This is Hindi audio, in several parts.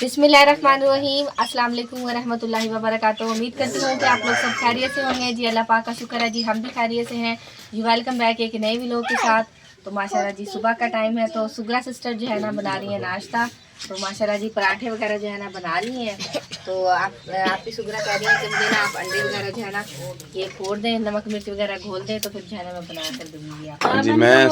बिस्मिल्लाहिर्रहमानिर्रहीम, अस्सलाम वालेकुम व रहमतुल्लाहि व बरकातुहू। उम्मीद करती हूँ कि आप लोग सब खैरियत से होंगे जी। अल्लाह पाक का शुक्र है जी, हम भी खैरियत से हैं जी। वेलकम बैक एक नए वीडियो के साथ। तो माशाल्लाह जी सुबह का टाइम है, तो सुगरा सिस्टर जो है ना बना रही है नाश्ता। तो माशाल्लाह जी पराठे वगैरह जो है ना बना रही हैं। तो आपकी सुगरा कह रही है कि मुझे ना आप अंडे वगैरह जो है ना ये फोड़ दें, नमक मिर्च वगैरह घोल दें, तो फिर जो है ना मैं बना कर दूँगी आप जी। मैं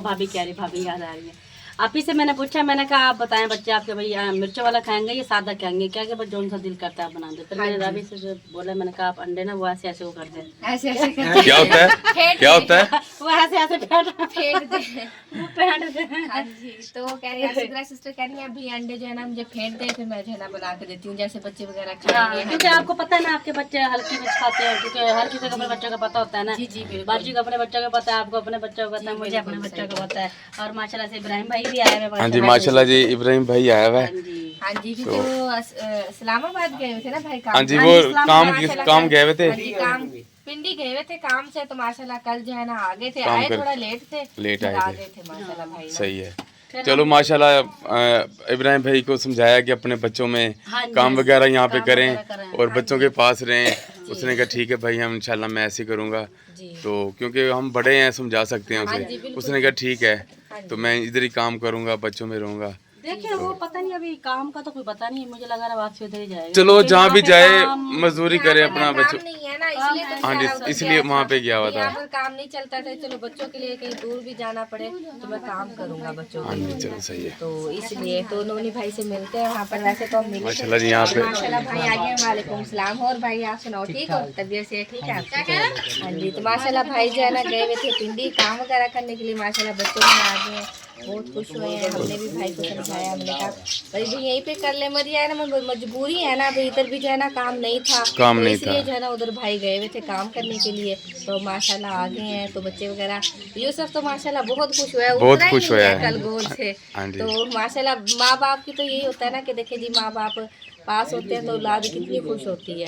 भाभी कह रही, भाभी याद आ रही है। आप ही से मैंने पूछा, मैंने कहा आप बताएं बच्चे आपके भैया मिर्चों वाला खाएंगे या सादा खाएंगे, क्या क्या जो सा दिल करता है बना दे। फिर मैंने राबी से जो बोला, मैंने कहा आप अंडे ना वो ऐसे ऐसे वो कर दे, ऐसे ऐसे क्या होता है, क्या होता है वो ऐसे ऐसे फेंट दे। फेंट दे। हाँ जी, तो कह रही है सुगरा सिस्टर कह रही है अभी अंडे जो है ना मुझे फेंट दे, फिर मैं जो है ना बना के देती हूँ जैसे बच्चे वगैरह खाएंगे। क्योंकि आपको पता है ना आपके बच्चे हल्की मिर्च खाते हैं, क्योंकि हर किसी को अपने बच्चों का पता होता है ना। जी जी बिल्कुल। बाजी को अपने बच्चों का पता है, आपको अपने बच्चों का पता है, मुझे अपने बच्चों का पता है। और माशाल्लाह से इब्राहिम भाई भी आए हुए। हाँ जी, माशाल्लाह जी इब्राहिम भाई आया हुआ है। हाँ जी, क्योंकि वो इस्लामाबाद गए हुए थे ना भाई काम। हाँ जी, वो काम गए हुए थे, काम पिंडी गए हुए थे काम से। तो माशाल्लाह कल जो है ना आ गए थे, आए थोड़ा लेट आए थे माशाल्लाह भाई। सही है। चलो माशाल्लाह इब्राहिम भाई को समझाया कि अपने बच्चों में काम वगैरह यहाँ पे करें और बच्चों के पास रहें। उसने कहा ठीक है भाई, हम इंशाल्लाह मैं ऐसे ही करूँगा। तो क्योंकि हम बड़े हैं, समझा सकते हैं उसे। उसने कहा ठीक है, तो मैं इधर ही काम करूँगा, बच्चों में रहूँगा। देखिए वो पता नहीं, अभी काम का तो कोई पता नहीं, मुझे लगा रहा वापसी उधर ही जाएगा। चलो जहाँ भी जाए मजदूरी करे अपना बच्चों। नहीं है ना, इसलिए तो हाँ जी, इसलिए वहाँ पे गया हुआ था। यहाँ पर काम नहीं चलता था। चलो बच्चों के लिए कहीं दूर भी जाना पड़े तो मैं काम करूँगा बच्चों के लिए। चलो सही है। तो इसलिए तो नोनी भाई से मिलते हैं वहाँ पर। वैसे तो हम मिले माशाल्लाह जी यहाँ पे माशाल्लाह भाई आ गए। वालेकुम सलाम। और भाई आप सुनाओ, ठीक हो? तबीयत से ठीक है आपकी? हाँ जी, तो माशाल्लाह भाई जो है ना गए हुए थे पिंडी काम वगैरह करने के लिए। माशाल्लाह बच्चों में आ गए हैं, बहुत खुश हुए हैं। हमने भी भाई को समझाया, हमने कहा भाई भी यहीं पे कर ले, मरिया है ना, मजबूरी है ना, अभी इधर भी जो है ना काम नहीं था, तो इसलिए जो है ना उधर भाई गए हुए थे काम करने के लिए। तो माशाल्लाह आ गए हैं। तो बच्चे वगैरह यूसुफ तो माशाल्लाह बहुत खुश हुआ है, बहुत खुश हुआ है कल गोल से। तो माशाल्लाह माँ बाप की तो यही होता है ना कि देखिए जी माँ बाप पास होते हैं तो औलाद कितनी खुश होती है।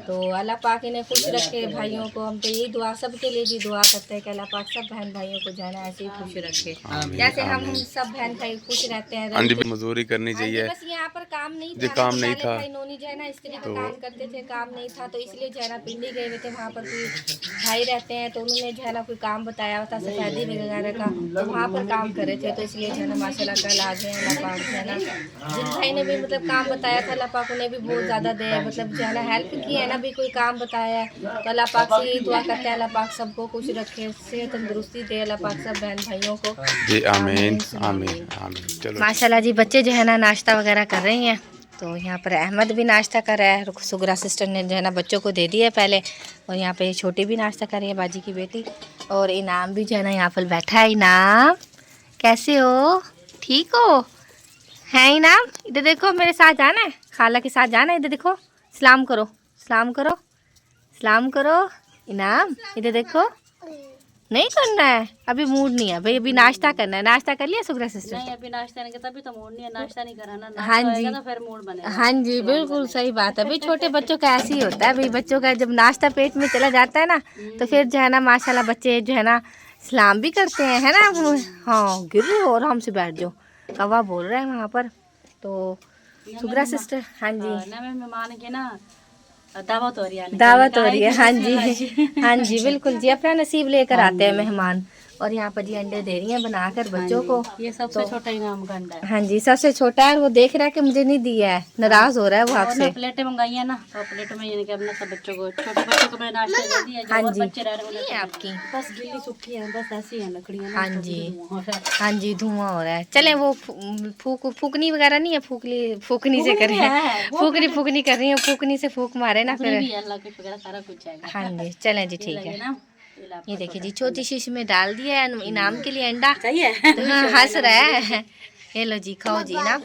तो अल्लाह पाक इन्हें खुश रखे भाइयों को। हम तो यही दुआ सबके लिए जी दुआ करते हैं कि अल्लाह पाक सब बहन भाइयों को जाना ऐसे ही खुश रखे, जैसे हम सब बहन भाई खुश रहते हैं। मजदूरी करनी चाहिए। बस यहाँ पर काम नहीं था, काम नहीं था। भाई नोनी जो है ना स्त्री का काम करते थे, काम नहीं था, तो इसलिए जो है ना पिंडी गए हुए थे। वहाँ पर कोई भाई रहते हैं, तो उन्होंने जो है ना कोई काम बताया था सफेदी वगैरह का, तो वहाँ पर काम कर रहे थे। तो इसलिए जो है ना माशाल्लाह कल आ गए। अल्लाह पाक जो है ना जिन भाई ने भी मतलब काम बताया था, अल्लाह पाक उन्हें भी बहुत ज़्यादा दे, मतलब जो है ना हेल्प की है ना, भी कोई काम बताया है तो अल्लाह पाक से यही दुआ करते हैं अल्लाह पाक सबको खुश रखे, सेहत तंदुरुस्ती दे अल्लाह पाक सब बहन भाइयों को जी। आमीन आमीन आमीन। चलो माशाल्लाह जी बच्चे जो है ना नाश्ता वगैरह कर रही हैं। तो यहाँ पर अहमद भी नाश्ता कर रहा है, सुगरा सिस्टर ने जो है ना बच्चों को दे दिया पहले। और यहाँ पे छोटी भी नाश्ता कर रही है, बाजी की बेटी। और इनाम भी जो है ना यहाँ पर बैठा है। इनाम कैसे हो, ठीक हो? है इनाम, इधर देखो, मेरे साथ जाना है, खाला के साथ जाना है। इधर देखो, सलाम करो, सलाम करो, सलाम करो। इनाम इधर देखो, नहीं करना है, अभी मूड नहीं है भाई, अभी नाश्ता करना है। नाश्ता कर लिया सुगरा सिस्टर? नहीं अभी नाश्ता नहीं किया, तभी तो मूड नहीं है, नाश्ता नहीं करा ना। हाँ जी, तो फिर मूड बनेगा। हाँ जी बिल्कुल सही बात है। भाई छोटे बच्चों का ऐसे ही होता है भाई, बच्चों का जब नाश्ता पेट में चला जाता है ना, तो फिर जो है ना माशाल्लाह बच्चे जो है ना सलाम भी करते हैं, है ना। हाँ गिर रहे हो, आराम से बैठ जाओ, कौवा बोल रहा है वहाँ पर। तो सुगरा सिस्टर, हाँ जी मेहमान के ना दावत हो रही है, दावत हो रही है। हाँ जी हाँ जी बिल्कुल जी, अपना नसीब लेकर आते हैं मेहमान। और यहाँ पर जी अंडे दे रही हैं बनाकर बच्चों को। ये सबसे छोटा इनाम का अंडा है। हाँ जी सबसे छोटा है। वो देख रहा है कि मुझे नहीं दिया है, नाराज हो रहा है वो आपसे। प्लेटें मंगाई है ना, तो प्लेट में यानी कि अपने सब बच्चों को, छोटे बच्चों को मैंने नाश्ता दे दिया। हाँ और जी बच्चे रह रहे हैं आपकी, बस गिल्ली सूखी है, बस ऐसी है लकड़ियाँ। हाँ जी हाँ जी धुआं हो रहा है। चले वो फूकनी वगैरह नहीं है, फूकनी से कर रहे हैं, फूकनी कर रही है, फूकनी से फूक मारे ना फिर। अल्लाह के वगैरह सारा कुछ है। हाँ जी चलें जी ठीक है। ये देखिए जी छोटी शीशी में डाल दिया है इनाम के लिए अंडा। चाहिए हाँ हंस रहा है। ये लो जी खाओ जी इनाम।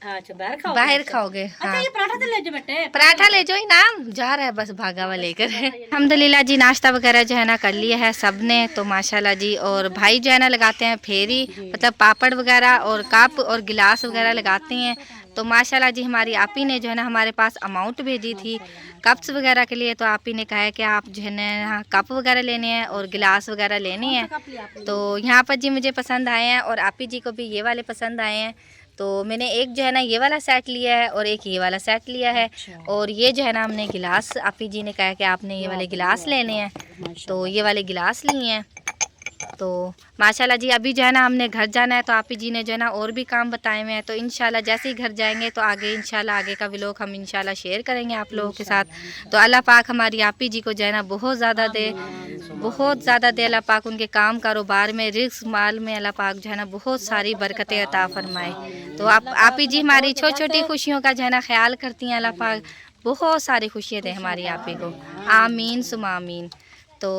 अच्छा बाहर खाओगे? हाँ ये पराठा तो ले जाओ बेटे, पराठा ले जाओ, इनाम जा रहा है बस भागा हुआ लेकर। अल्हम्दुलिल्लाह जी नाश्ता वगैरह जो है ना कर लिया है सब ने। तो माशाल्लाह जी, और भाई जो है ना लगाते हैं फेरी, मतलब पापड़ वगैरह और कप और गिलास वगैरह लगाते हैं। तो माशाल्लाह जी हमारी आपी ने जो है ना हमारे पास अमाउंट भेजी थी कप्स वगैरह के लिए। तो आपी ने कहा है कि आप जो है ना कप वगैरह लेने हैं और गिलास वगैरह लेने हैं। तो यहाँ पर जी मुझे पसंद आए हैं और आपी जी को भी ये वाले पसंद आए हैं। तो मैंने एक जो है ना ये वाला सेट लिया है और एक ये वाला सेट लिया है। और ये जो है ना हमने गिलास, आपी जी ने कहा कि आपने ये वाले गिलास लेने हैं, तो ये वाले गिलास लिए हैं। तो माशाल्लाह जी अभी जो है ना हमने घर जाना है, तो आपी जी ने जो है ना और भी काम बताए हुए हैं। तो इंशाल्लाह जैसे ही घर जाएंगे तो आगे इंशाल्लाह आगे का व्लॉग हम इंशाल्लाह शेयर करेंगे आप लोगों के साथ। तो अल्लाह पाक हमारी आपी जी को जो है ना बहुत ज़्यादा दे, बहुत ज़्यादा दे अल्लाह पाक, उनके काम कारोबार में, रिस्क माल में अल्लाह पाक जो है ना बहुत सारी बरकतें अता फरमाए। तो आपी जी हमारी छोटी छोटी खुशियों का जो है ना ख्याल करती हैं, अल्लाह पाक बहुत सारी खुशियाँ दें हमारी आपी को, आमीन सुम आमीन। तो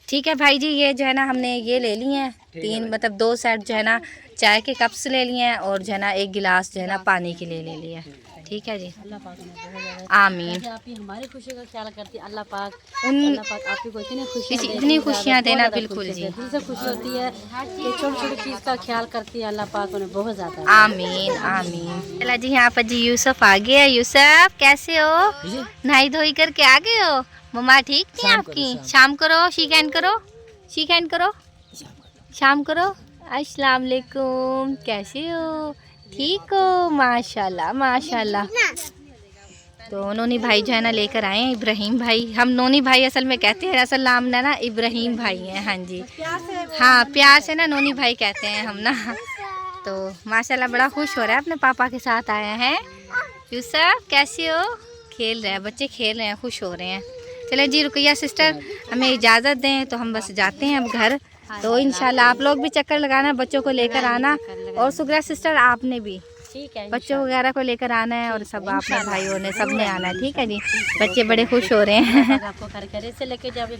ठीक है भाई जी, ये जो है ना हमने ये ले लिए हैं 3 मतलब 2 सेट जो है ना चाय के कप्स ले लिए हैं और जो है ना 1 गिलास जो है ना पानी के लिए ले लिया है। ठीक है जी, अल्लाह पाक ने बहुत ज़्यादा आमीन। आप ही हमारी खुशी का ख्याल करती है। अल्लाह पाक उन आप ही को इतनी खुशियाँ दे, इतनी खुशियाँ बहुत देना, ज़्यादा बिल्कुल खुशी जी, है, दिल से खुशी होती है कि छोटी छोटी चीज़ का ख्याल करती है। अल्लाह पाक उन्हें बहुत ज़्यादा, आमीन आमीन। चला जी, यहाँ पर जी यूसुफ आ गया। यूसुफ कैसे हो? नहाई धोई करके आ गए हो? मम्मा ठीक थी आपकी? शाम करो, शीक हैंड करो, शीक हैंड करो, शाम करो। अस्सलाम वालेकुम, कैसे हो? ठीक हो? माशाल्लाह माशाल्लाह। तो नोनी भाई जो है ना लेकर आए हैं, इब्राहिम भाई। हम नोनी भाई असल में कहते हैं, असल नाम ना इब्राहिम भाई हैं। हाँ जी, हाँ प्यार से ना नोनी भाई कहते हैं हम ना। तो माशाल्लाह बड़ा खुश हो रहा है, अपने पापा के साथ आए हैं। यूसुफ कैसे हो? खेल रहे हैं बच्चे, खेल रहे हैं, खुश हो रहे हैं। चले जी रुकैया सिस्टर हमें इजाज़त दें तो हम बस जाते हैं अब घर। तो इंशाल्लाह आप लोग भी चक्कर लगाना, बच्चों को लेकर आना, और सुगरा सिस्टर आपने भी ठीक है, बच्चों वगैरह को लेकर आना है, और सब आपने भाइयों ने सब ने आना है। ठीक है जी, बच्चे बड़े खुश हो रहे हैं। आपको घर से लेके जाओगे,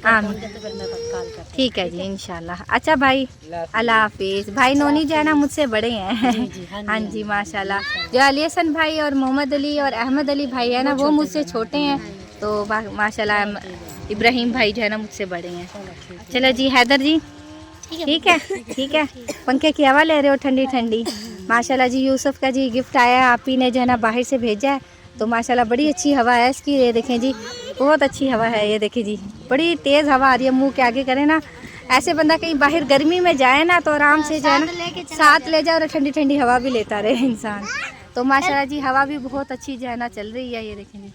ठीक है जी इंशाल्लाह। अच्छा भाई, अल्लाह हाफिज़। भाई नोनी जो है ना मुझसे बड़े हैं। हाँ जी माशाल्लाह। जो अली हसन भाई और मोहम्मद अली और अहमद अली भाई है ना वो मुझसे छोटे हैं। तो माशाल्लाह इब्राहिम भाई जो है ना मुझसे बड़े हैं। चलो जी हैदर जी, ठीक है ठीक है। पंखे की हवा ले रहे हो ठंडी ठंडी। माशाल्लाह जी यूसुफ का जी गिफ्ट आया है, आप ही ने जो है ना बाहर से भेजा है। तो माशाल्लाह बड़ी अच्छी हवा है इसकी, ये देखें जी बहुत अच्छी हवा है। ये देखें जी बड़ी तेज़ हवा आ रही है, मुंह के आगे करे ना, ऐसे बंदा कहीं बाहर गर्मी में जाए ना तो आराम से जो है ना साथ ले जाए और ठंडी ठंडी हवा भी लेता रहे इंसान। तो माशाल्लाह जी हवा भी बहुत अच्छी जो है ना चल रही है। ये देखें जी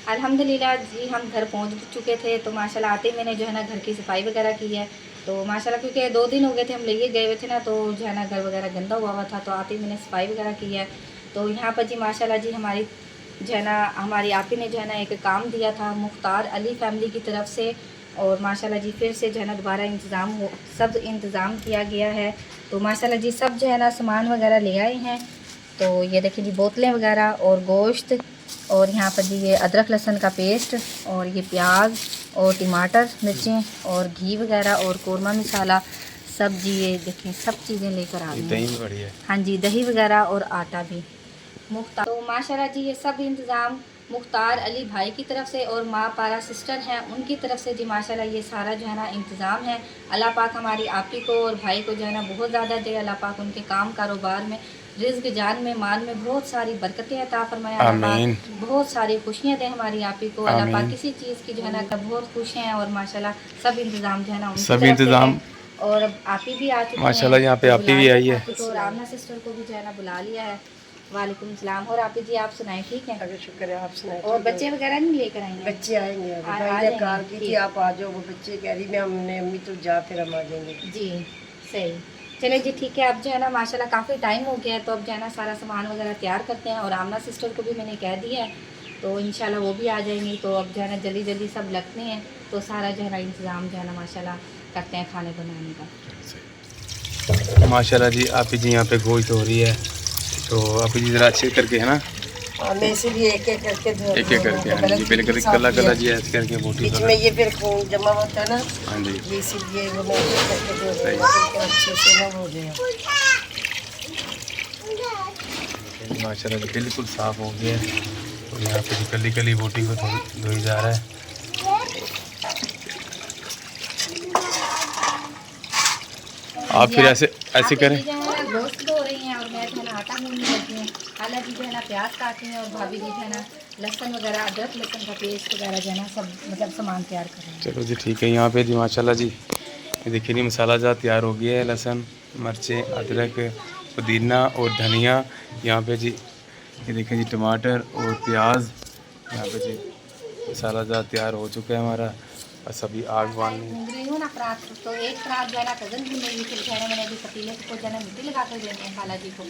अल्हम्दुलिल्लाह जी हम घर पहुंच चुके थे। तो माशाल्लाह आते ही मैंने जो है ना घर की सफाई वगैरह की है। तो माशाल्लाह क्योंकि 2 दिन हो गए थे हम ले गए हुए थे ना, तो जो है ना घर वगैरह गंदा हुआ था। तो आते ही मैंने सफाई वगैरह की है। तो यहाँ पर जी माशाल्लाह जी हमारी जो है ना हमारी आपी ने जो है ना एक काम दिया था मुख्तार अली फैमिली की तरफ से। और माशाल्लाह जी फिर से जो है ना दोबारा सब इंतज़ाम किया गया है। तो माशाल्लाह जी सब जो है ना सामान वगैरह ले आए हैं। तो ये देखिए जी बोतलें वगैरह और गोश्त, और यहाँ पर जी ये अदरक लहसुन का पेस्ट, और ये प्याज और टमाटर मिर्चें और घी वगैरह और कौरमा मसाला सब जी ये देखें सब चीज़ें लेकर आ गई हैं। हाँ जी दही वगैरह और आटा भी मुख्तार। तो माशाल्लाह जी ये सब इंतज़ाम मुख्तार अली भाई की तरफ से और माँ पारा सिस्टर हैं उनकी तरफ से जी माशाल्लाह ये सारा जो है ना इंतज़ाम है। अल्लाह पाक हमारी आपी को और भाई को जो है ना बहुत ज़्यादा दे। अल्लाह पाक उनके काम कारोबार में, रिज़्क़ जान में, माल में बहुत सारी बरकतें अता फरमाए। अल्लाह पाक बहुत सारी खुशियाँ दें हमारी आपी को। अल्लाह पाक किसी चीज़ की जो है ना बहुत खुश हैं। और माशाल्लाह सब इंतज़ाम जो है ना सब इंतज़ाम, और आपी भी आ चुकी हैं माशाल्लाह यहाँ पे आपी भी आई है। तो रामना सिस्टर को भी जो है ना बुला लिया है। वालेकुम सलाम। और आपी जी आप सुनाएं? ठीक है अगर शुक्र है, आप सुनाएं? और बच्चे वगैरह नहीं लेकर आएंगे? बच्चे आएंगे, भाई ने कॉल की थी आप आ जाओ, वो बच्चे कह रही मैं हमने अम्मी तो जा फिर हम आ जाएंगे। जी सही। चले जी ठीक है। अब जो है ना माशाल्लाह काफ़ी टाइम हो गया है, तो अब जो है ना सारा सामान वगैरह तैयार करते हैं। और आमना सिस्टर को भी मैंने कह दिया है, तो इंशाल्लाह वो भी आ जाएंगी। तो अब जो है ना जल्दी जल्दी सब लगते हैं, तो सारा जो है ना इंतज़ाम जो है ना माशाल्लाह करते हैं खाने बनाने का। माशाल्लाह जी आप जी यहाँ पे गोश्त हो रही है। तो आप जी ज़रा अच्छे करके है ना, मैं इसीलिए एक एक करके एक एक करके हाँ जी पहले कभी कला कला जी ऐसे करके बोटी बीच में ये फिर खून जमा होता है ना। हाँ जी ये इसीलिए वो मैं एक एक करके दे रही हूँ अच्छे से ना हो जाए। माशाल्लाह जी बिल्कुल साफ़ हो गया है। तो यहाँ पे कली कली बोटी को धोई जा रहा है। आप फिर ऐसे करें। गोश्त धो रही हैं और मैं जो है ना आटा गूंदने लगी हूँ। खाला जी जो है ना प्याज काटी हैं और भाभी जी जो है ना लहसुन वगैरह अदरक लहसुन का पेस्ट वगैरह जो है ना सब मतलब सामान तैयार कर रहे हैं। चलो जी ठीक है। यहाँ पे जी माशाल्लाह जी ये देखिए नहीं मसाला ज़्यादा तैयार हो गया है। लहसुन, मिर्चें, अदरक पुदीना और धनिया। यहाँ पे जी ये देखें जी टमाटर और प्याज। यहाँ पे जी मसाला ज़्यादा तैयार हो चुका है हमारा। बस अभी आग बांधनी है। घूम रही हूँ ना परात, तो एक परात जो है ना कज़न भी मेरी, फिर जो है ना मैंने अभी पतीले को जो है ना मिट्टी लगा कर देनी है खाला जी को,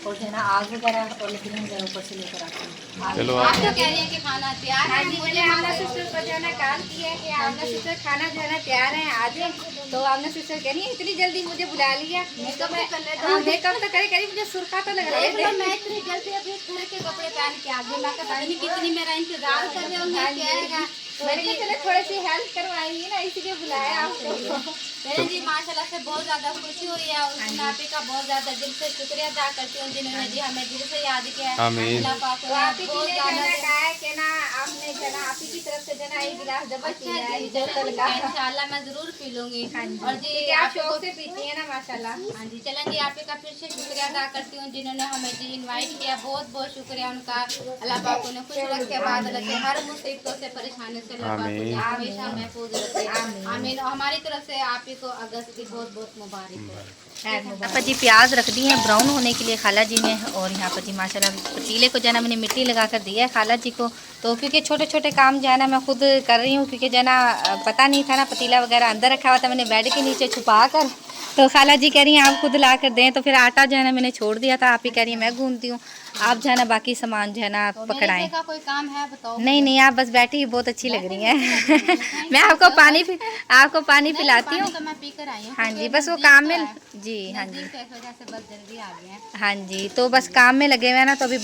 और जो है ना आग वगैरह और लकड़ी वगैरह ऊपर से लेकर आती हूँ। चलो आप आप तो कह रही हैं कि खाना तैयार है। मुझे आमना सिस्टर को जो है ना कॉल किया है कि आमना सिस्टर खाना जो है ना तैयार है, आ जाए। तो आमना सिस्टर कह रही है इतनी जल्दी मुझे बुला लिया। मेकअप तो करे करी, मुझे सुर्खा तो लगा रही है। मैं इतनी जल्दी अपने घर के कपड़े पहन के आ गई, मैं पता नहीं कितनी मेरा इंतजार कर रहे होंगे क्या है। मैंने कहा चलो थोड़ी सी हेल्प करवाएंगी ना, इसलिए बुलाया आपको। बहन जी माशाल्लाह से बहुत ज़्यादा खुशी हुई है, उस नाते का बहुत ज़्यादा दिल से शुक्रिया अदा करती हूँ जिन्होंने जी हमें दिल से याद किया है। आमीन। अल्लाह पाक तो आप ही बहुत ने ज़्यादा कहा है कि ना आपने जना आप ही की तरफ से जना एक गिलास डबल पिया है बोतल का। इंशाल्लाह मैं ज़रूर पी लूँगी। और जी क्योंकि आप आप शौक से पीती हैं ना माशाल्लाह। हाँ जी चलें जी, आप का फिर से शुक्रिया अदा करती हूँ जिन्होंने हमें जी इनवाइट किया, बहुत बहुत शुक्रिया उनका। अल्लाह पाक उन्हें खुश रखे, बाद रखे, हर मुसीबतों से परेशानी से अल्लाह पाक उन्हें हमेशा महफूज रखे। आमीन। और हमारी तरफ से आप ही को अगस्त की बहुत बहुत मुबारक हो। यहाँ पर जी प्याज रख दी हैं ब्राउन होने के लिए खाला जी ने, और यहाँ पर जी माशाल्लाह पतीले को जो है ना मैंने मिट्टी लगा कर दिया है खाला जी को। तो क्योंकि छोटे छोटे काम जो है ना मैं खुद कर रही हूँ, क्योंकि जो है ना पता नहीं था ना पतीला वगैरह अंदर रखा हुआ था, मैंने बेड के नीचे छुपा कर। तो खाला जी कह रही हैं आप खुद ला कर दें, तो फिर आटा जो है ना मैंने छोड़ दिया था। आप ही कह रही हैं मैं गूंथती हूँ, आप जो है ना बाकी सामान जो है ना पकड़ाएं। का कोई काम है बताओ। नहीं नहीं, आप बस बैठी ही बहुत अच्छी लग रही हैं। मैं आपको पानी पिलाती हूँ। तो मैं पी कर आई हूँ। हाँ जी, बस वो काम में जी। हाँ जी बस जल्दी आ गए हैं। हाँ जी, तो बस काम में लगे हुए हैं ना, तो अभी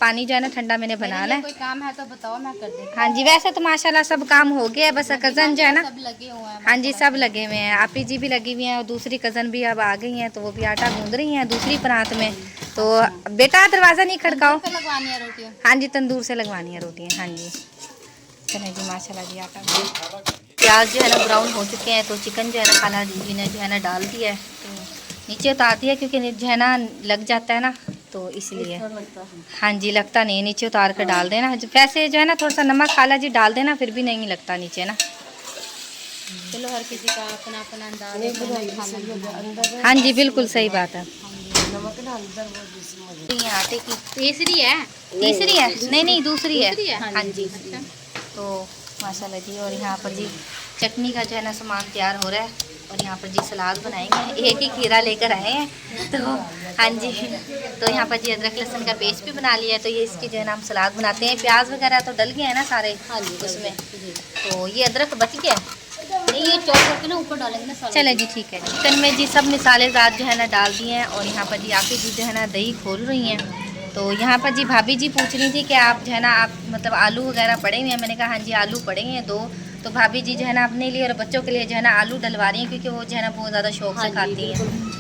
पानी जो है ना ठंडा मैंने बनाना है। कोई काम है तो बताओ मैं कर देती हूँ। हाँ जी, वैसे तो माशाल्लाह सब काम हो गया है, बस कज़न जो है ना सब लगे हुए हैं। हाँ जी सब लगे हुए हैं। आपी जी भी लगी हुई हैं और दूसरी कज़न भी अब आ गई हैं, तो वो भी आटा गूंद रही हैं दूसरी परात में। तो बेटा दरवाज़ा नहीं खड़काओ। लगवानी है रोटियाँ। हाँ जी तंदूर से लगवानी है रोटियाँ। हाँ जी चलें जी माशाल्लाह जी आटा प्याज जो है ना ब्राउन हो चुके हैं, तो चिकन जो है ना खाला जी ने जो है ना डाल दिया है, तो नीचे उतार दिया क्योंकि जो है ना लग जाता है ना, तो इसलिए। हाँ जी लगता नहीं, नीचे उतार कर डाल देना। वैसे जो है ना थोड़ा सा नमक खाला जी डाल देना, फिर भी नहीं लगता नीचे ना। चलो हर किसी का अपना अपना अंदाज। हाँ जी बिल्कुल सही बात है। अंदर ये आटे की तीसरी है। तीसरी है? नहीं दूसरी है। है? हाँ जी तो माशाल्लाह जी। और यहाँ पर जी चटनी का जो है ना सामान तैयार हो रहा है, और यहाँ पर जी सलाद बनाएंगे। एक ही खीरा लेकर आए हैं, तो हाँ जी तो यहाँ पर जी अदरक लहसुन का पेस्ट भी बना लिया है, तो ये इसकी जो है ना हम सलाद बनाते हैं। प्याज वगैरह तो डल गए हैं ना सारे उसमें, तो ये अदरक बच गया। ये चॉप करके ना ऊपर डालेंगे ना सारा। चले जी ठीक है। चिकन में जी सब मसालेदार जो है ना डाल दिए हैं, और यहाँ पर जी आपकी जी जो है ना दही खोल रही हैं। तो यहाँ पर जी भाभी जी पूछ रही थी कि आप जो है ना आप मतलब आलू वगैरह पड़े हुए हैं। मैंने कहा हाँ जी आलू पड़े हैं 2। तो भाभी जी जो है ना अपने लिए और बच्चों के लिए जो है ना आलू डलवा रही हैं, क्योंकि वो जो है ना बहुत ज़्यादा शौक से खाती हैं।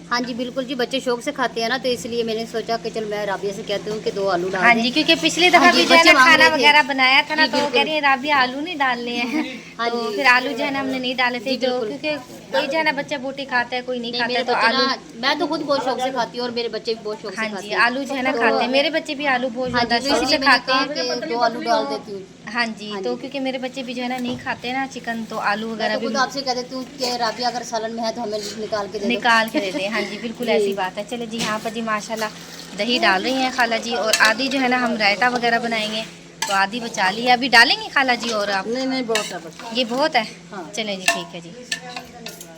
हाँ जी बिल्कुल जी, बच्चे शौक से खाते हैं ना, तो इसलिए मैंने सोचा कि चल मैं राबिया से कहती हूँ कि 2 आलू डाल हाँ दें। जी क्योंकि पिछली दफ़ा हाँ जी, भी जो है बच्चे ना मांग खाना रहे थे। वगैरह बनाया था ना, जी, तो वो बिल्कुल। कह रही है राबिया आलू नहीं डालने हैं। हाँ तो जी। फिर आलू जो है ना हमने नहीं डाले थे, जो क्योंकि कोई जो है ना बच्चा बोटी खाता है कोई नहीं खाता है, तो आलू मैं तो खुद बहुत शौक से खाती हूँ और मेरे बच्चे भी बहुत शौक से हाँ खाते जी हैं। आलू जो है ना खाते हैं। मेरे बच्चे भी आलू बहुत हाँ ज़्यादा जी, तो शौक से इसलिए मैंने खाते कहा हैं। कि 2 आलू डाल देती हूँ। हाँ जी तो क्योंकि मेरे बच्चे भी जो है ना नहीं खाते ना चिकन, तो आलू मैं वगैरह तो भी खुद आपसे कह देती हूँ कि राबिया अगर सालन में है तो हमें निकाल के दे दो। निकाल के दे दें। हाँ जी बिल्कुल ऐसी बात है। चले जी यहाँ पर जी माशाल्लाह दही डाल रही हैं खाला जी, और आधी जो है ना हम रायता वगैरह बनाएंगे, तो आधी बचा ली है। अभी डालेंगे खाला जी? और आप? नहीं बहुत है, ये बहुत है। चलें जी ठीक है जी।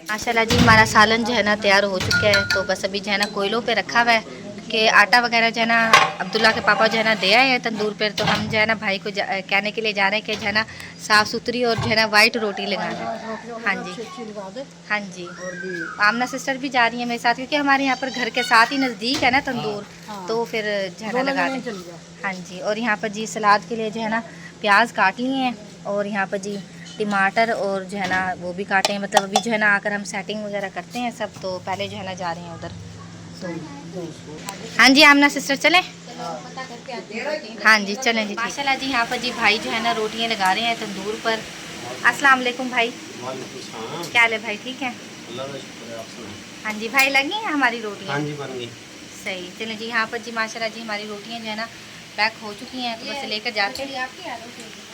माशाल्लाह जी हमारा सालन जो है ना तैयार हो चुका है, तो बस अभी जो है ना कोयलों पे रखा हुआ है कि आटा वगैरह जो है ना अब्दुल्ला के पापा जो है ना दे आए हैं तंदूर पर, तो हम जो है ना भाई को कहने के लिए जा रहे हैं कि जो है ना साफ़ सुथरी और जो है ना वाइट रोटी लगाना। हाँ जी हाँ जी। आमना सिस्टर भी जा रही है मेरे साथ, क्योंकि हमारे यहाँ पर घर के साथ ही नज़दीक है ना तंदूर, तो फिर जो है ना लगा दें। हाँ जी। और यहाँ पर जी सलाद के लिए जो है ना प्याज काट लिए हैं, और यहाँ पर जी टमाटर और जो है ना वो भी काटे हैं। मतलब अभी जो है ना आकर हम सेटिंग वगैरह करते हैं सब, तो पहले जो है ना जा रहे हैं उधर। तो हाँ जी आमना सिस्टर चलें? हाँ जी चलें जी। माशाल्लाह जी यहाँ पर जी भाई जो है ना रोटियाँ लगा रहे हैं तंदूर पर। अस्सलाम वालेकुम भाई। क्या हाल है भाई? ठीक है हाँ जी। भाई लगी हैं हमारी रोटियाँ? हाँ जी बन गई। सही। चलें जी यहाँ पर जी माशाल्लाह जी हमारी रोटियाँ जो है ना पैक हो चुकी हैं, तो बस लेकर जाते हैं।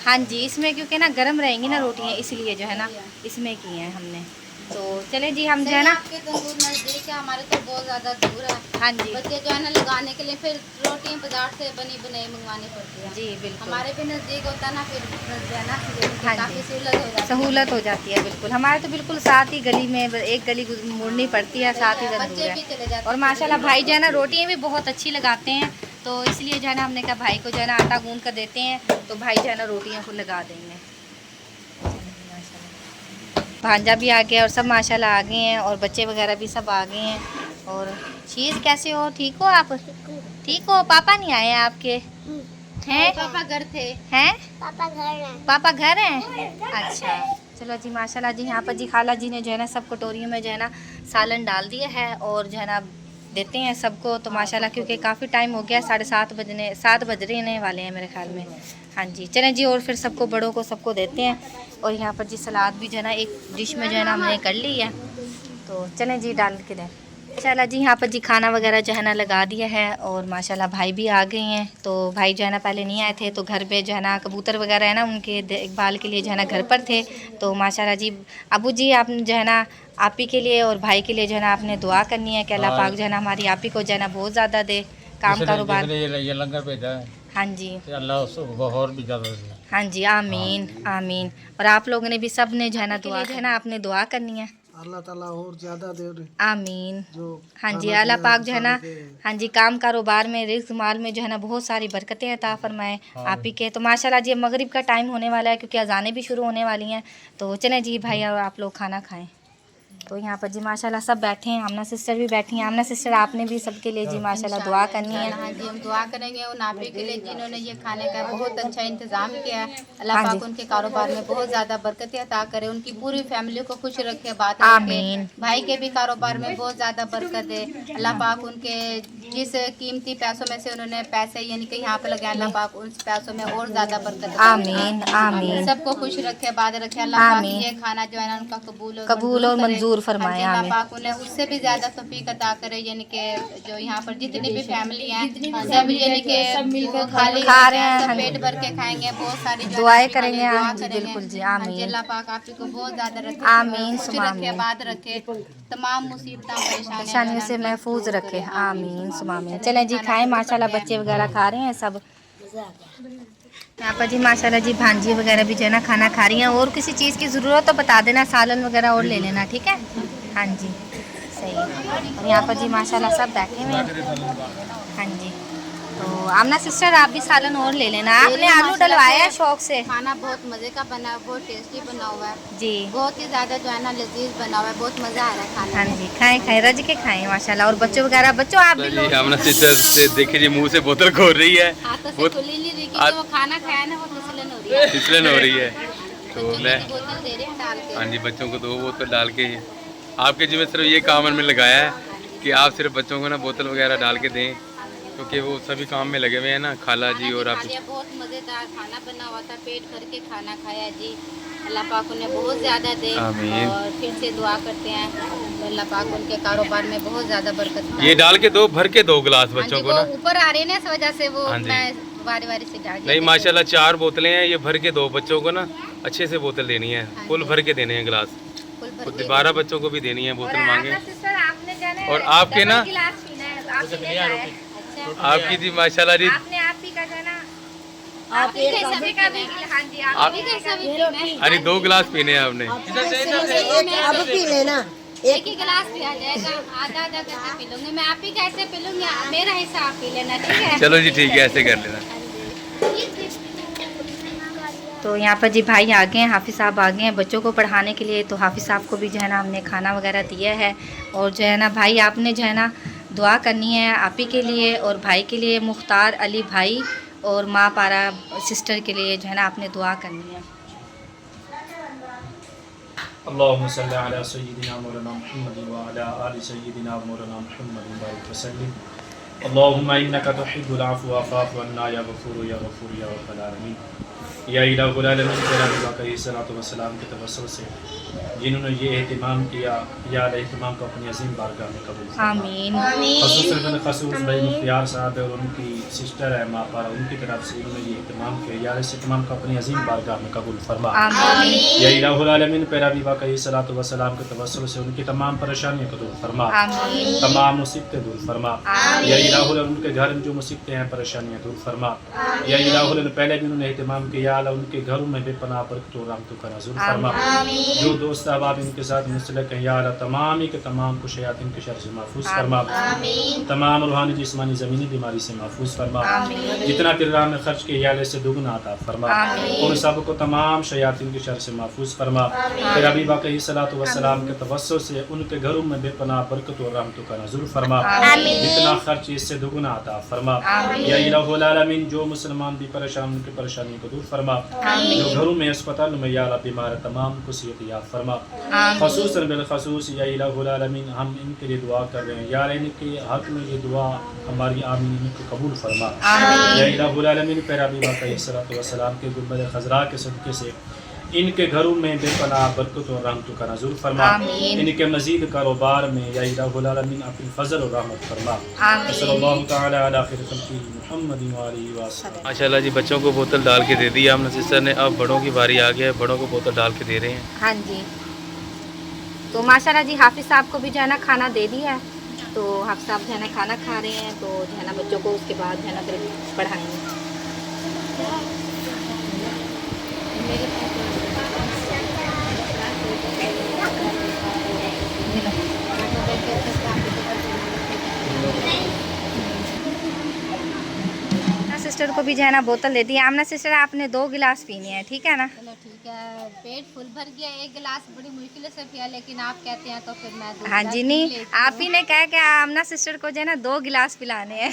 हाँ जी इसमें क्योंकि ना गर्म रहेंगी ना रोटियाँ, इसलिए जो है ना इसमें की हैं हमने। तो चले जी हम जो है ना, आपके तो दूर नजदीक है, हमारे तो बहुत ज्यादा दूर है। हाँ जी बच्चे जो है ना लगाने के लिए फिर रोटियां बाजार से बनी बनाई मंगवानी पड़ती है। जी बिल्कुल, हमारे भी नजदीक होता है ना, फिर जो है ना हाँ काफी जी। सहूलत हो जाती है। सहूलत हो जाती है बिल्कुल। हमारे तो बिल्कुल साथ ही गली में, एक गली मुड़नी पड़ती है, साथ ही दूर बच्चे भी है। चले जाते और माशाल्लाह भाई जो है ना रोटियाँ भी बहुत अच्छी लगाते हैं, तो इसलिए जो है ना हमने कहा भाई को जो है ना आटा गूंद कर देते हैं, तो भाई जो है ना रोटियाँ को लगा देंगे। भांजा भी आ गया और सब माशाल्लाह आ गए हैं, और बच्चे वगैरह भी सब आ गए हैं। और चीज़ कैसे हो, ठीक हो आप? ठीक हो? पापा नहीं आए हैं आपके? हैं? पापा घर थे। हैं? पापा घर हैं? अच्छा चलो जी माशाल्लाह जी। यहाँ पर जी खाला जी ने जो है ना सब कटोरियों में जो है ना सालन डाल दिया है, और जो है ना देते हैं सबको। तो माशाल्लाह क्योंकि काफ़ी टाइम हो गया, 7 बज रहे वाले हैं मेरे ख्याल में। हाँ जी चलें जी, और फिर सबको बड़ों को सबको देते हैं। और यहाँ पर जी सलाद भी जो है ना एक डिश में जो है ना हमने कर ली है, तो चलें जी डाल के दें माशाल्लाह जी। यहाँ पर जी खाना वगैरह जो है ना लगा दिया है, और माशाल्लाह भाई भी आ गए हैं। तो भाई जो है ना पहले नहीं आए थे, तो घर पे जो है ना कबूतर वगैरह है ना उनके देखभाल के लिए जो है ना घर पर थे। तो माशाल्लाह जी अबू जी आपने जो है ना आप ही के लिए और भाई के लिए जो है ना आपने दुआ करनी है कि अल्लाह पाक जो है ना हमारी आप ही को जो है ना बहुत ज़्यादा दे काम कारोबार। ये लंगर भेजा है, हाँ जी अल्लाह उसको और भी ज़्यादा दे। हाँ जी आमीन आमीन। और आप लोगों ने भी सब ने जो है ना दुआ जो है ना आपने दुआ करनी है, अल्लाह ताला और ज़्यादा दे आमीन। जो हाँ जी अल्लाह पाक जो है ना, हाँ जी काम कारोबार में रिज़्क माल में जो है ना बहुत सारी बरकतें अता फरमाए आप ही के। तो माशाल्लाह जी मगरिब का टाइम होने वाला है, क्योंकि अजानें भी शुरू होने वाली हैं। तो चलें जी भाई और आप लोग खाना खाएं। तो यहाँ पर जी माशाल्लाह सब बैठे हैं, आमना सिस्टर भी बैठी हैं। आमना सिस्टर आपने भी सबके लिए जी माशाल्लाह दुआ करनी है। हाँ जी हम दुआ करेंगे उन आप ही के लिए जिन्होंने ये खाने का बहुत अच्छा इंतजाम किया है। अल्लाह हाँ पाक जी। उनके कारोबार में बहुत ज़्यादा बरकतें अता करे, उनकी पूरी फैमिली को खुश रखे, बात रखे। आमीन। भाई के भी कारोबार में बहुत ज़्यादा बरकत दे। अल्लाह पाक उनके जिस कीमती पैसों में से उन्होंने पैसे यानी कि यहाँ पे लगाए, अल्लाह पाक उन पैसों में और ज़्यादा बरकत अता करे। आमीन आमीन सबको खुश रखे, बात रखे। अल्लाह पाक आमीन। ये खाना जो है ना उनका कबूल और करे। मंजूर फरमाए, हाँ जी, अल्लाह आमीन। पाक उन्हें उससे भी ज्यादा तौफीक अता करे, यानी कि जो यहाँ पर जितनी भी फैमिली हैं सब यानी कि खाली खा रहे हैं, सब हाँ जी। पेट भर के खाएंगे, बहुत सारी जो है दुआएं ना अपने करेंगे, लिए दुआ हाँ जी, करेंगे। बिल्कुल जी, हाँ जी, आमीन। अल्लाह पाक आप ही को बहुत ज्यादा रखे, आमीन, खुश सुमा रखे, आमीन। बात रखे, तमाम मुसीबतों परेशानियों से महफूज रखे, आमीन सुमा आमीन। चलें जी खाएं, माशाल्लाह बच्चे वगैरह खा रहे हैं सब। यहाँ पर जी माशाल्लाह जी भांजी वगैरह भी जो है ना खाना खा रही हैं। और किसी चीज़ की ज़रूरत तो बता देना, सालन वगैरह और ले लेना, ठीक है? हाँ जी सही है। और यहाँ पर जी माशाल्लाह सब बैठे हुए हैं। हाँ जी तो आमना सिस्टर आप भी सालन और ले लेना। आपने आलू डलवाया है शौक से? खाना बहुत मज़े का बना है, बहुत टेस्टी बना हुआ है, जी बहुत ही ज़्यादा जो है ना लजीज बना हुआ है, बहुत मज़ा आ रहा है खाने हाँ में। जी खाएं खाएं रज के खाएं माशाल्लाह। और बच्चों वगैरह, बच्चों आप भी लो। जी हमने सिस्टर से देखिए जी मुंह से बोतल खोल रही है, हाथों से बहुत खुली नहीं रही, क्योंकि वो खाना खाया ना, वो फिसलन हो रही है। फिसलन हो रही है। तो बच्चों मैं को बोतल दे रहे हैं डाल के। हाँ जी बच्चों को 2 बोतल डाल के आपके जिम्मे सिर्फ ये काम में लगाया है कि आप सिर्फ बच्चों को ना बोतल वगैरह डाल के दें, क्योंकि वो सभी काम में लगे हुए हैं ना, खाला जी और आप। बहुत मज़ेदार खाना बना हुआ था, पेट भर के खाना खाया जी। अल्लाह पाक उन्हें बहुत ज़्यादा दे, आमीन। और फिर से दुआ करते हैं तो अल्लाह पाक उनके कारोबार में बहुत ज़्यादा बरकत दे। ये डाल के दो, भर के 2 गिलास हाँ बच्चों जी, को वो ना। ऊपर आ रहे हैं ना, इस वजह से वो हाँ जी। मैं बारी बारी से डाल नहीं माशाल्लाह 4 बोतलें हैं, ये भर के 2 बच्चों को ना अच्छे से बोतल देनी है, फुल भर के देने हैं गिलास। फुल भर खुद के। 12 बच्चों को भी देनी है बोतल मांगे। सिस्टर आपने जाना और आपके ना गिलास पीना है, आप ही ले जाए। अच्छा, आपकी जी माशाल्लाह जी आपने आप ही का जाना, आप ही कैसा भी का भी हाँ जी आप ही कैसा भी पीना है। अरे 2 गिलास पीने हैं आपने। अब पी लेना। एक ही गिलास पिया जाएगा, आधा आधा करके पी लूंगी मैं, आप ही कैसे पी लूंगी, मेरा हिस्सा आप पी लेना, ठीक है? चलो जी ठीक है, ऐसे कर लेना। तो यहाँ पर जी भाई आ गए हैं, हाफिज़ साहब आ गए हैं बच्चों को पढ़ाने के लिए। तो हाफिज़ साहब को भी जो है ना हमने खाना वगैरह दिया है। और जो है ना भाई आपने जो है ना दुआ करनी है आप ही के लिए और भाई के लिए, मुख्तार अली भाई और माँ पारा सिस्टर के लिए जो है ना आपने दुआ करनी है। अल्लाहुम्मा सल्ली अला सय्यिदिना मौलाना मुहम्मद व अला आलि सय्यिदिना मौलाना मुहम्मद बारिक वसल्लिम। अल्लाहुम्मा इन्नका तुहिब्बुल अफ़्व फ़अफ़ु अन्ना या गफ़ूर या रब्बल आलमीन। या इलाहुल आलमीन तेरा भी वाकई सलातो व सलाम के तवस्सुल से जिन्होंने ये एहतमाम किया या एहतमाम को अपनी अजीम बारगाह में कबूल फरमा। आमीन। ख़ुसूसन खसूस भाई मुख्तियार साहब और उनकी सिस्टर है माँ पारा, उनकी तरफ से उन्होंने ये एहतमाम किया या इस एहतमाम को अपनी अजीम बारगाह में कबूल फरमा। या इलाहुल आलमीन पैरा भी वाकई सलातो व सलाम के तवस्सुल से उनकी तमाम परेशानियों को दूर फरमा, तमाम मुसीबतें दूर फरमा। या इलाहुल उनके घर में जो मुसीबतें हैं परेशानियाँ दूर फरमा। या इलाहुल पहले भी उन्होंने एहतमाम किया उनके घरों में बेपनाह बरकत और रहमतों का नज़ुल फरमा। जो दोस्त अब इनके साथ मुंसलिक हैं या अल्लाह तमाम ही के तमाम को शयातीन के शर से महफूज फरमा, तमाम रूहानी जिस्मानी ज़मीनी बीमारी से महफूज फरमा। जितना किरदार में खर्च किया या से दुगना अता फरमा। उन सब को तमाम शयातीन के शर से महफूज फरमा। फिर अभी वाकई सलातो व सलाम के तवस्सुल से उनके घरों में बेपनाह बरकत और रहमतों का नज़ुल फरमा। जितना खर्च इससे दुगना अता फरमा। या इलाहुल आलमीन जो मुसलमान भी परेशान उनकी परेशानी को दूर फरमा। जो घरों में अस्पताल में या अल्लाह बीमार तमाम को सेहत याद फरमा। ख़ुसूसन बिलख़ुसूस या इलाहुल आलमीन हम इनके लिए दुआ कर रहे हैं यार, इनके हक़ में ये दुआ हमारी आमीन इनको कबूल फरमा। या इलाहुल आलमीन पैरा भी वाकई सलातो व सलाम के गुंबद खज़रा के सदक़े से इनके घरों में बेपनाह बरकत और रहमतों का नज़ुल फरमा। इनके मज़ीद कारोबार में या इलाहुल आलमीन अपनी फ़ज़ल और रहमत फरमा। सल्लल्लाहु तआला अला खैर ख़ल्क़िही मुहम्मदिन व आलिहि व सल्लम। माशाल्लाह जी, बच्चों को बोतल डाल के दे दी हमने सिस्टर ने, अब बड़ों की बारी आ गया है, बड़ों को बोतल डाल के दे रहे हैं। हाँ जी, तो माशाल्लाह जी हाफिज़ साहब को भी जो है ना खाना दे दिया है, तो हाफिज़ साहब जो है ना खाना खा रहे हैं, तो जो है ना बच्चों को उसके बाद जो है ना फिर पढ़ाएंगे। सिस्टर को भी जो है ना बोतल दे दी। आमना सिस्टर आपने 2 गिलास पीने हैं, ठीक है ना? चलो ठीक है, पेट फुल भर गया, एक गिलास बड़ी मुश्किल से पिया, लेकिन आप कहते हैं तो फिर मैं 2 हाँ गिलास जी, पी नहीं लेती आप हूँ। ही ने कहा कि आमना सिस्टर को जो है ना 2 गिलास पिलाने हैं,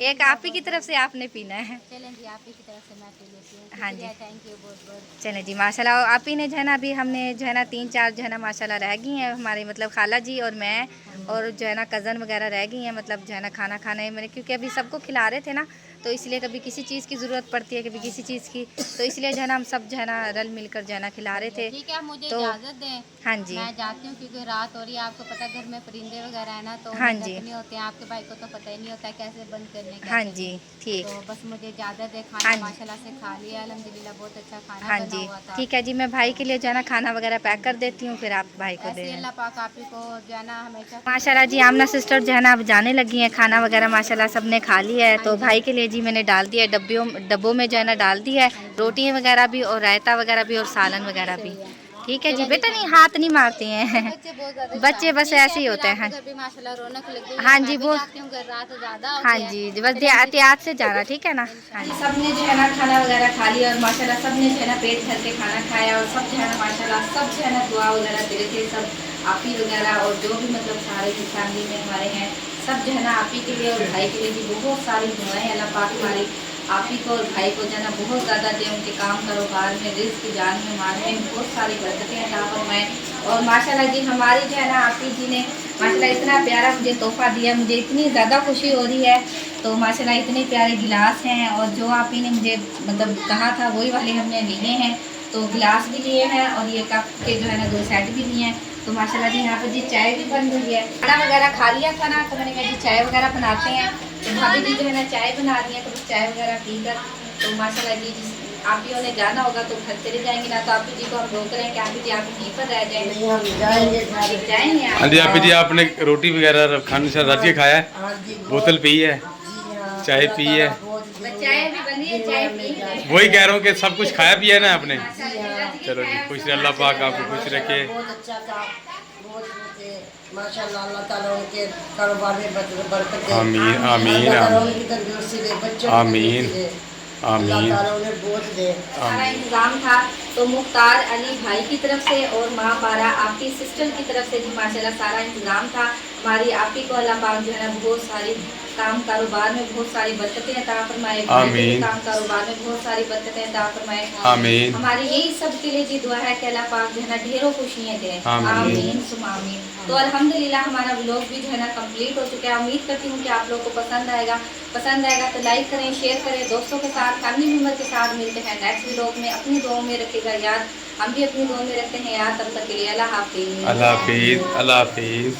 एक आप ही की तरफ से आपने पीना है। चलें जी, आप ही की तरफ से मैं पी लेती हूँ। हाँ जी, थैंक यू बहुत बहुत। चलें जी माशाल्लाह। आप ही ने जो है ना अभी हमने जो है ना 3-4 जो है ना माशाल्लाह रह गई हैं हमारे, मतलब खाला जी और मैं और जो है ना कज़न वगैरह रह गई हैं, मतलब जो है ना खाना खाने में, क्योंकि अभी सबको खिला रहे थे ना, तो इसलिए कभी किसी चीज़ की ज़रूरत पड़ती है, कभी किसी चीज़ की, तो इसलिए जो है ना हम सब जो है ना रल मिलकर जो है ना खिला रहे थे। ठीक है, मुझे तो इजाज़त दें। हाँ जी, मैं जाती हूँ क्योंकि रात हो रही है, आपको पता है घर में परिंदे वगैरह है ना, तो हाँ जी, नहीं होते हैं। आपके भाई को तो पता ही नहीं होता कैसे बंद करने का। हाँ जी, ठीक, तो बस मुझे इजाज़त है। हाँ खाना जी, माशाल्लाह से खा लिया, अल्हम्दुलिल्लाह बहुत अच्छा खाना हाँ बना जी, हुआ था। ठीक है जी। मैं भाई के लिए जो है ना खाना वगैरह पैक कर देती हूँ, फिर आप भाई को दे ऐसे देना। अल्लाह पाक आप ही को जो है ना हमेशा। माशाल्लाह जी आमना सिस्टर जो है ना अब जाने लगी हैं, खाना वगैरह माशाल्लाह सबने खा लिया है। तो भाई के लिए जी मैंने डाल दिया है डब्बों में जो है ना डाल दिया है, रोटी वगैरह भी और रायता वगैरह भी और सालन वगैरह भी। ठीक है जी बेटा, नहीं हाथ नहीं मारते हैं बच्चे, बस ऐसे ही होते हैं। माशाल्लाह रौनक लग गई। हाँ जी, वो रात ज़्यादा हो हाँ गया है। जी, बस एहतियात से जाना, ठीक है ना? हाँ जी, सबने जो है ना खाना वगैरह खा लिया और माशाल्लाह सबने जो है ना पेट भर के खाना खाया, और सब जो है ना माशाल्लाह सब जो है ना दुआ वगैरह दे रहे थे, सब आप ही वगैरह और जो भी मतलब सारे जो फैमिली में हमारे हैं, सब जो है ना आप ही के लिए और भाई के लिए भी बहुत सारी दुआएं अल्लाह पाक हमारी आप ही को और भाई को जो है ना बहुत ज़्यादा दे, उनके काम कारोबार में, रिज़्क़ की जान में, माल में बहुत सारी बरकतें अता फरमाएं। और माशाल्लाह जी हमारी जो है ना आप ही जी ने माशाल्लाह इतना प्यारा मुझे तोहफ़ा दिया, मुझे इतनी ज़्यादा खुशी हो रही है। तो माशाल्लाह इतने प्यारे गिलास हैं, और जो आप ही ने मुझे मतलब कहा था वही वाले हमने लिए हैं, तो गिलास भी लिए हैं और ये कप के जो है ना 2 सेट भी लिए हैं। तो माशाल्लाह जी यहाँ पर जी चाय भी बन रही है। खाना वगैरह खा लिया था ना, तो मैंने कहा जी चाय वगैरह बनाते हैं, तो भाभी जी जो है ना चाय बना रही हैं, तो बस चाय वगैरह पीकर तो माशाल्लाह जी आप ही ने जाना होगा तो घर चले जाएंगे ना, तो आप जी को हम रोक रहे हैं कि आप जी आप यहीं पर रह जाएंगे, जाएंगे। हाँ जी, आप जी आपने रोटी वगैरह खाने से रज के खाया है, बोतल पी है, चाय पी है, चाय भी बनी है, चाय पी है, वही कह रहा हूँ कि सब कुछ खाया पिया है ना आपने। चलो जी, खुश रहे, अल्लाह पाक आपको खुश रखे। बहुत अच्छा था, बहुत माशाल्लाह, अल्लाह ताला उनके कारोबार में बरकत दे। आमीन आमीन अल्लाह ताला आमीन उनकी तंदुरुस्ती दे, बच्चों को आमीन तंदुरुस्ती दे, अल्लाह आमीन ताला उन्हें बहुत दे। सारा इंतज़ाम था, तो मुख्तार अली भाई की तरफ से और माँ पारा आपकी सिस्टर की तरफ से जी माशाल्लाह सारा इंतज़ाम था। हमारी आप ही को अल्लाह पाक जो है ना बहुत सारी काम कारोबार में बहुत सारी बरकतें अता फरमाए। आमीन। काम कारोबार में बहुत सारी बरकतें अता फरमाए। आमीन। हमारी यही सब के लिए जी दुआ है कि अल्लाह पाक जो है ना ढेरों खुशियाँ दे। आमीन सुम आमीन। तो अल्हम्दुलिल्लाह हमारा व्लॉग भी जो है ना कंप्लीट हो चुका है। उम्मीद करती हूँ कि आप लोगों को पसंद आएगा तो लाइक करें, शेयर करें दोस्तों के साथ, फैमिली मेम्बर के साथ। मिलते हैं नेक्स्ट व्लॉग में। अपनी दुआओं में रखिएगा याद, हम भी अपनी दुआओं में रखते हैं याद। तब तक के लिए अल्लाह हाफिज़। अल्लाह हाफिज़। अल्लाह हाफिज़।